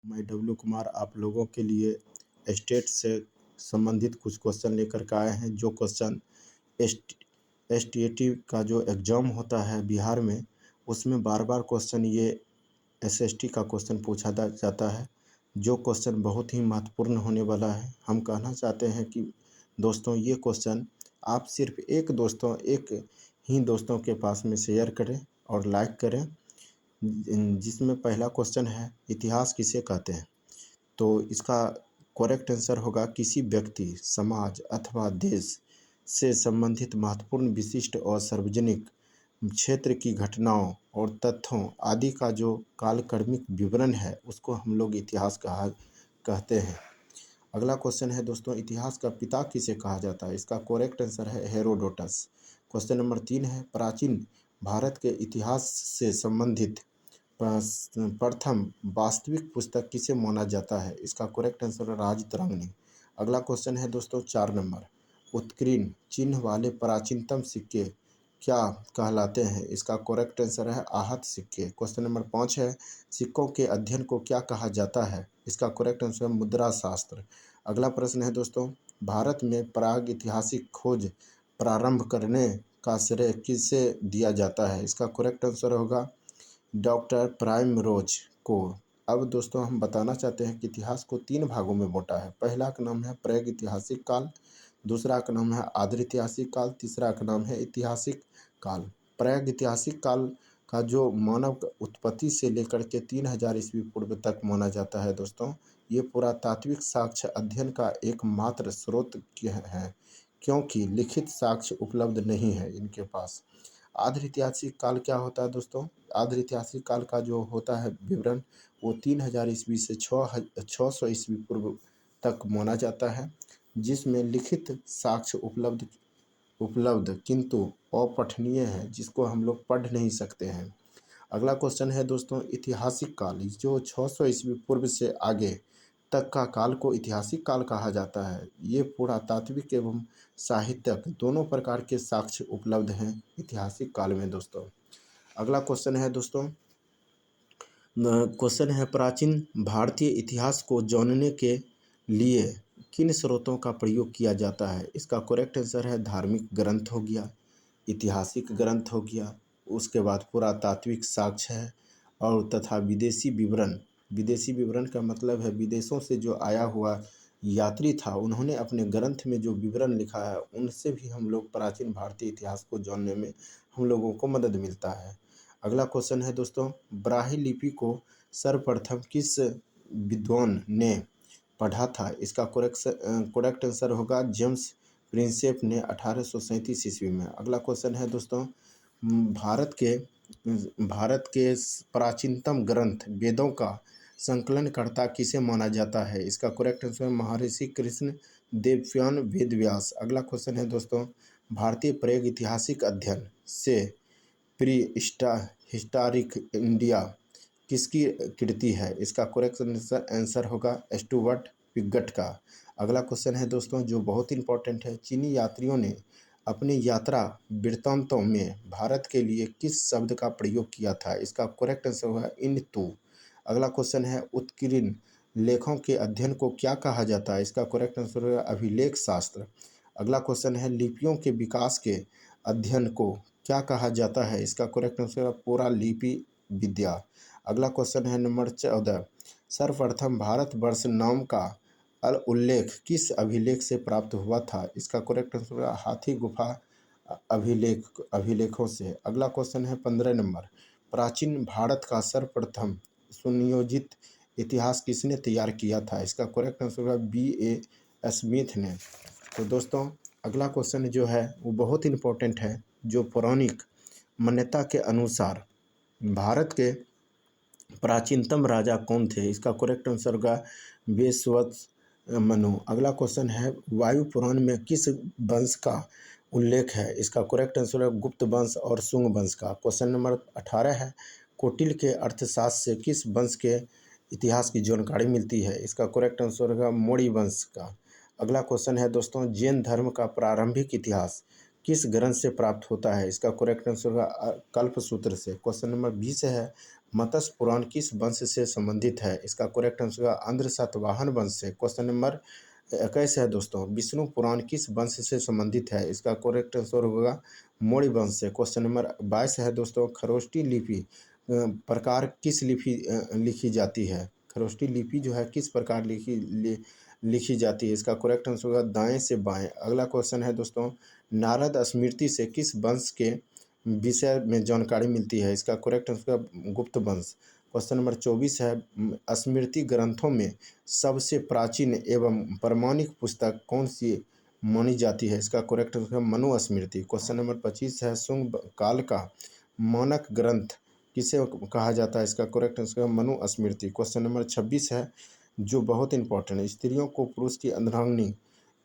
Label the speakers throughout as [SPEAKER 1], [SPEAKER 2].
[SPEAKER 1] मैं डब्लू कुमार आप लोगों के लिए स्टेट से संबंधित कुछ क्वेश्चन लेकर के आए हैं। जो क्वेश्चन एसटीईटी का जो एग्ज़ाम होता है बिहार में, उसमें बार बार क्वेश्चन ये एसएसटी का क्वेश्चन पूछा जाता है, जो क्वेश्चन बहुत ही महत्वपूर्ण होने वाला है। हम कहना चाहते हैं कि दोस्तों, ये क्वेश्चन आप सिर्फ एक ही दोस्तों के पास में शेयर करें और लाइक करें। जिसमें पहला क्वेश्चन है, इतिहास किसे कहते हैं? तो इसका करेक्ट आंसर होगा किसी व्यक्ति, समाज अथवा देश से संबंधित महत्वपूर्ण, विशिष्ट और सार्वजनिक क्षेत्र की घटनाओं और तथ्यों आदि का जो कालक्रमिक विवरण है, उसको हम लोग इतिहास कहते हैं। अगला क्वेश्चन है दोस्तों, इतिहास का पिता किसे कहा जाता है? इसका करेक्ट आंसर है हेरोडोटस। क्वेश्चन नंबर 3 है, प्राचीन भारत के इतिहास से संबंधित प्रथम वास्तविक पुस्तक किसे माना जाता है? इसका करेक्ट आंसर है राजतरंगिणी। अगला क्वेश्चन है दोस्तों 4 नंबर, उत्कीर्ण चिन्ह वाले प्राचीनतम सिक्के क्या कहलाते हैं? इसका करेक्ट आंसर है आहत सिक्के। क्वेश्चन नंबर 5 है, सिक्कों के अध्ययन को क्या कहा जाता है? इसका करेक्ट आंसर है मुद्रा शास्त्र। अगला प्रश्न है दोस्तों, भारत में प्राग ऐतिहासिक खोज प्रारंभ करने का श्रेय किसे दिया जाता है? इसका करेक्ट आंसर होगा डॉक्टर प्राइमरोज को। अब दोस्तों, हम बताना चाहते हैं कि इतिहास को 3 भागों में बांटा है। पहला का नाम है प्रागैतिहासिक काल, दूसरा का नाम है आदिऐतिहासिक काल, तीसरा का नाम है ऐतिहासिक काल। प्रागैतिहासिक काल का जो मानव उत्पत्ति से लेकर के 3000 ईस्वी पूर्व तक माना जाता है दोस्तों, ये पुरातात्विक साक्ष्य अध्ययन का एकमात्र स्रोत है, क्योंकि लिखित साक्ष्य उपलब्ध नहीं है इनके पास। आदिऐतिहासिक काल क्या होता है दोस्तों? आदिऐतिहासिक काल का जो होता है विवरण, वो 3000 ईस्वी से 600 ईस्वी पूर्व तक माना जाता है, जिसमें लिखित साक्ष्य उपलब्ध किंतु अपठनीय है, जिसको हम लोग पढ़ नहीं सकते हैं। अगला क्वेश्चन है दोस्तों, ऐतिहासिक काल जो 600 ईस्वी पूर्व से आगे तक का काल को ऐतिहासिक काल कहा जाता है। ये पुरातात्विक एवं साहित्यक दोनों प्रकार के साक्ष्य उपलब्ध हैं ऐतिहासिक काल में दोस्तों। अगला क्वेश्चन है दोस्तों, क्वेश्चन है, प्राचीन भारतीय इतिहास को जानने के लिए किन स्रोतों का प्रयोग किया जाता है? इसका करेक्ट आंसर है धार्मिक ग्रंथ हो गया, ऐतिहासिक ग्रंथ हो गया, उसके बाद पुरातात्विक साक्ष्य है, और तथा विदेशी विवरण। विदेशी विवरण का मतलब है विदेशों से जो आया हुआ यात्री था, उन्होंने अपने ग्रंथ में जो विवरण लिखा है, उनसे भी हम लोग प्राचीन भारतीय इतिहास को जानने में हम लोगों को मदद मिलता है। अगला क्वेश्चन है दोस्तों, ब्राह्मी लिपि को सर्वप्रथम किस विद्वान ने पढ़ा था? इसका करेक्ट आंसर होगा जेम्स प्रिंसेप ने 1837 ईस्वी में। अगला क्वेश्चन है दोस्तों, भारत के प्राचीनतम ग्रंथ वेदों का संकलनकर्ता किसे माना जाता है? इसका करेक्ट आंसर महर्षि कृष्ण देवयान वेदव्यास। अगला क्वेश्चन है दोस्तों, भारतीय प्रागैतिहासिक अध्ययन से प्री हिस्टोरिक इंडिया किसकी कृति है? इसका करेक्ट आंसर होगा स्टुअर्ट पिगट का। अगला क्वेश्चन है दोस्तों, जो बहुत इंपॉर्टेंट है, चीनी यात्रियों ने अपनी यात्रा वृत्तांतों में भारत के लिए किस शब्द का प्रयोग किया था? इसका करेक्ट आंसर होगा इनतू। अगला क्वेश्चन है, उत्कीर्ण लेखों के अध्ययन को क्या कहा जाता है? इसका करेक्ट आंसर होगा अभिलेख शास्त्र। अगला क्वेश्चन है, लिपियों के विकास के अध्ययन को क्या कहा जाता है? इसका करेक्ट आंसर है पुरालिपि विद्या। अगला क्वेश्चन है नंबर 14, सर्वप्रथम भारतवर्ष नाम का उल्लेख किस अभिलेख से प्राप्त हुआ था? इसका करेक्ट आंसर है हाथी गुफा अभिलेखों से। अगला क्वेश्चन है 15 नंबर, प्राचीन भारत का सर्वप्रथम सुनियोजित इतिहास किसने तैयार किया था? इसका करेक्ट आंसर है B.A. स्मिथ ने। तो दोस्तों, अगला क्वेश्चन जो है वो बहुत इंपॉर्टेंट है, जो पौराणिक मान्यता के अनुसार भारत के प्राचीनतम राजा कौन थे? इसका करेक्ट आंसर होगा वैवस्वत मनु। अगला क्वेश्चन है, वायु पुराण में किस वंश का उल्लेख है? इसका करेक्ट आंसर है गुप्त वंश और शुंग वंश का। क्वेश्चन नंबर 18 है, कौटिल्य के अर्थशास्त्र से किस वंश के इतिहास की जानकारी मिलती है? इसका करेक्ट आंसर होगा मौर्य वंश का। अगला क्वेश्चन है दोस्तों, जैन धर्म का प्रारंभिक इतिहास किस ग्रंथ से प्राप्त होता है? इसका करेक्ट आंसर होगा कल्पसूत्र से। क्वेश्चन नंबर 20 है, मत्स्य पुराण किस वंश से संबंधित है? इसका करेक्ट आंसर होगा आंध्र सातवाहन वंश से। क्वेश्चन नंबर 21 है दोस्तों, विष्णु पुराण किस वंश से संबंधित है? इसका करेक्ट आंसर होगा मौर्य वंश से। क्वेश्चन नंबर 22 है दोस्तों, खरोष्टी लिपि प्रकार किस लिखी जाती है? खरोष्टी लिपि जो है किस प्रकार लिखी जाती है? इसका करेक्ट आंसर होगा दाएं से बाएं। अगला क्वेश्चन है दोस्तों, नारद स्मृति से किस वंश के विषय में जानकारी मिलती है? इसका करेक्ट आंसर गुप्त वंश। क्वेश्चन नंबर 24 है, स्मृति ग्रंथों में सबसे प्राचीन एवं प्रमाणिक पुस्तक कौन सी मानी जाती है? इसका correct answer Manusmriti. Question number 25 है, शुंग काल का मानक ग्रंथ किसे कहा जाता है? इसका correct answer Manusmriti. Question number 26 है, जो बहुत इंपॉर्टेंट है, स्त्रियों को पुरुष की अर्धांगिनी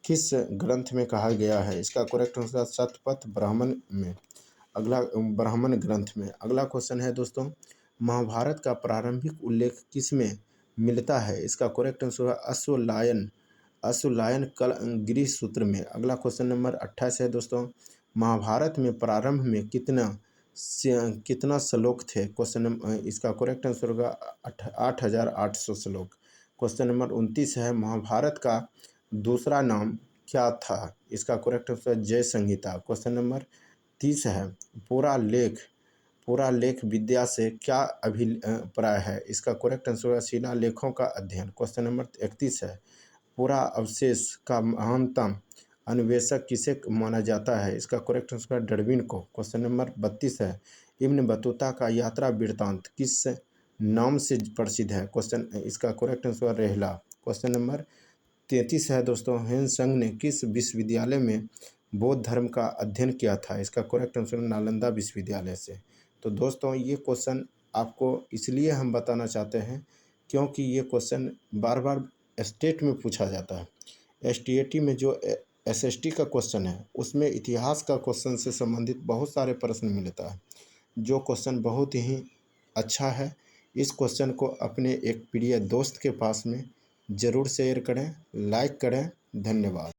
[SPEAKER 1] किस ग्रंथ में कहा गया है? इसका करेक्ट आंसर शतपथ ब्राह्मण में, अगला ब्राह्मण ग्रंथ में। अगला क्वेश्चन है दोस्तों, महाभारत का प्रारंभिक उल्लेख किस में मिलता है? इसका करेक्ट आंसर है अश्वलायन कल गृह सूत्र में। अगला क्वेश्चन नंबर 28 है दोस्तों, महाभारत में प्रारंभ में कितना श्लोक थे? क्वेश्चन नंबर इसका करेक्ट आंसर होगा 8800 श्लोक। क्वेश्चन नंबर 29 है, महाभारत का दूसरा नाम क्या था? इसका करेक्ट आंसर जय संहिता। क्वेश्चन नंबर 30 है, पूरा लेख विद्या से क्या अभिप्राय है? इसका करेक्ट आंसर है शिलालेखों का अध्ययन। क्वेश्चन नंबर 31 है, पूरा अवशेष का महानतम अन्वेषक किसे माना जाता है? इसका करेक्ट आंसर है डार्विन को। क्वेश्चन नंबर 32 है, इब्न बतूता का यात्रा वृत्तांत किस नाम से प्रसिद्ध है? क्वेश्चन इसका करेक्ट आंसर है रेहला। क्वेश्चन नंबर 33 है दोस्तों, ह्वेनसांग ने किस विश्वविद्यालय में बौद्ध धर्म का अध्ययन किया था? इसका करेक्ट आंसर नालंदा विश्वविद्यालय से। तो दोस्तों ये क्वेश्चन आपको इसलिए हम बताना चाहते हैं क्योंकि ये क्वेश्चन बार बार स्टेट में पूछा जाता है। एसटीएटी में जो एसएसटी का क्वेश्चन है उसमें इतिहास का क्वेश्चन से संबंधित बहुत सारे प्रश्न मिलता है, जो क्वेश्चन बहुत ही अच्छा है। इस क्वेश्चन को अपने एक प्रिय दोस्त के पास में ज़रूर शेयर करें, लाइक करें। धन्यवाद।